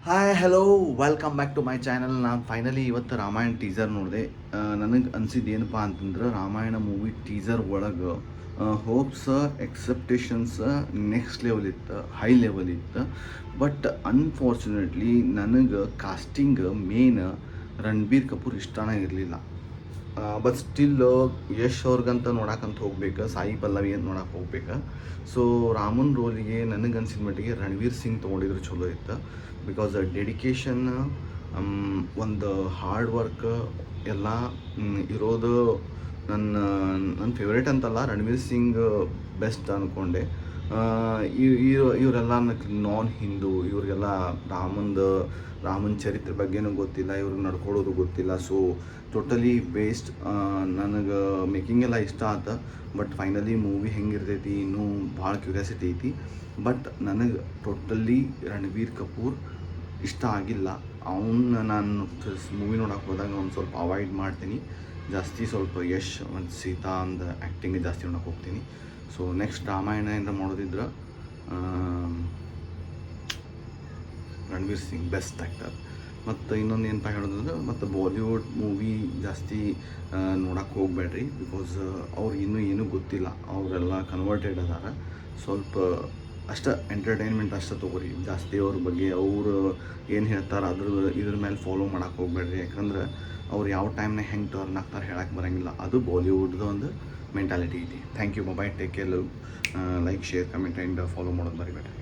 Hi hello welcome back to my channel. ನಾನು finally ಇವತ್ತು Ramayana teaser ನೋಡಿದೆ. ನನಗೆ ಅನಿಸಿದ್ದು ಏನಪ್ಪ ಅಂತಂದ್ರೆ ರಾಮಾಯಣ ಮೂವಿ ಟೀಸರ್ ಒಳಗೆ ಹೋಪ್ಸ್ ಎಕ್ಸೆಪ್ಟೇಷನ್ಸ್ ನೆಕ್ಸ್ಟ್ ಲೆವೆಲ್ ಇತ್ತು, ಹೈ ಲೆವೆಲ್ ಇತ್ತು. ಬಟ್ ಅನ್ಫಾರ್ಚುನೇಟ್ಲಿ ನನಗೆ ಕಾಸ್ಟಿಂಗ್ ಮೇನ್ ರಣಬೀರ್ ಕಪೂರ್ ಇಷ್ಟನೇ ಇರಲಿಲ್ಲ. ಬಟ್ ಸ್ಟಿಲ್ ಯಶ್ ಅವ್ರಿಗಂತ ನೋಡಕ್ಕಂತ ಹೋಗ್ಬೇಕು, ಸಾಯಿ ಪಲ್ಲವಿ ಅಂತ ನೋಡಕ್ಕೆ ಹೋಗ್ಬೇಕು. ಸೊ ರಾಮನ್ ರೋಲಿಗೆ ನನಗೆ ಅನ್ಸಿದ ಮಟ್ಟಿಗೆ ರಣವೀರ್ ಸಿಂಗ್ ತೊಗೊಂಡಿದ್ರು ಚಲೋ ಇತ್ತು. ಬಿಕಾಸ್ ಡೆಡಿಕೇಶನ್, ಒಂದು ಹಾರ್ಡ್ ವರ್ಕ್ ಎಲ್ಲ ಇರೋದು. ನನ್ನ ನನ್ನ ಫೇವ್ರೇಟ್ ಅಂತಲ್ಲ, ರಣವೀರ್ ಸಿಂಗ್ ಬೆಸ್ಟ್ ಅಂದ್ಕೊಂಡೆ. ಇವರೆಲ್ಲ ನಾನ್ ಹಿಂದೂ, ಇವ್ರಿಗೆಲ್ಲ ರಾಮನ ಚರಿತ್ರೆ ಬಗ್ಗೆನೂ ಗೊತ್ತಿಲ್ಲ, ಇವ್ರಿಗೆ ನಡ್ಕೊಳ್ಳೋದು ಗೊತ್ತಿಲ್ಲ. So totally waste. ನನಗೆ ಮೇಕಿಂಗ್ ಎಲ್ಲ ಇಷ್ಟ ಆತ. ಬಟ್ ಫೈನಲಿ ಮೂವಿ ಹೆಂಗಿರ್ತೈತಿ ಇನ್ನೂ ಭಾಳ ಕ್ಯೂರಿಯಾಸಿಟಿ ಐತಿ. ಬಟ್ ನನಗೆ ಟೋಟಲಿ ರಣಬೀರ್ ಕಪೂರ್ ಇಷ್ಟ ಆಗಿಲ್ಲ. ಅವನ್ನ ನಾನು ಮೂವಿ ನೋಡೋಕೆ ಹೋದಾಗ ಒಂದು ಸ್ವಲ್ಪ ಅವಾಯ್ಡ್ ಮಾಡ್ತೀನಿ ಜಾಸ್ತಿ. ಸ್ವಲ್ಪ ಯಶ್ ಮತ್ತು ಸೀತಾ ಅಂದ ಆ್ಯಕ್ಟಿಂಗ್ ಜಾಸ್ತಿ ನೋಡೋಕೆ ಹೋಗ್ತೀನಿ. ಸೊ ನೆಕ್ಸ್ಟ್ ರಾಮಾಯಣ ಏನಾರ ಮಾಡೋದಿದ್ರೆ ರಣವೀರ್ ಸಿಂಗ್ ಬೆಸ್ಟ್ ಆ್ಯಕ್ಟರ್. ಮತ್ತು ಇನ್ನೊಂದು ಏನಪ್ಪ ಹೇಳೋದಂದ್ರೆ, ಮತ್ತು ಬಾಲಿವುಡ್ ಮೂವಿ ಜಾಸ್ತಿ ನೋಡೋಕೆ ಹೋಗಬೇಡ್ರಿ. ಬಿಕಾಸ್ ಅವ್ರಿಗೆ ಇನ್ನೂ ಏನೂ ಗೊತ್ತಿಲ್ಲ, ಅವರೆಲ್ಲ ಕನ್ವರ್ಟೆಡ್ ಅದಾರ. ಸ್ವಲ್ಪ ಅಷ್ಟೇ ಎಂಟರ್ಟೈನ್ಮೆಂಟ್ ಅಷ್ಟೇ ತೊಗೋರಿ. ಜಾಸ್ತಿ ಅವ್ರ ಬಗ್ಗೆ ಅವರು ಏನು ಹೇಳ್ತಾರೆ ಇದ್ರ ಮೇಲೆ ಫಾಲೋ ಮಾಡೋಕೆ ಹೋಗಬೇಡ್ರಿ. ಯಾಕಂದ್ರೆ ಅವ್ರು ಯಾವ ಟೈಮ್ನಾಗ ಹೆಂಗೆ ಟರ್ನ್ ಆಗ್ತಾರೆ ಹೇಳಕ್ಕೆ ಬರೋಂಗಿಲ್ಲ. ಅದು ಬಾಲಿವುಡ್ದು ಒಂದು ಮೆಂಟಾಲಿಟಿ ಐತಿ. Thank you. Mobile take care. Like, share, comment and follow ಮಾಡೋದು ಮರಿಬೇಡ್ರಿ.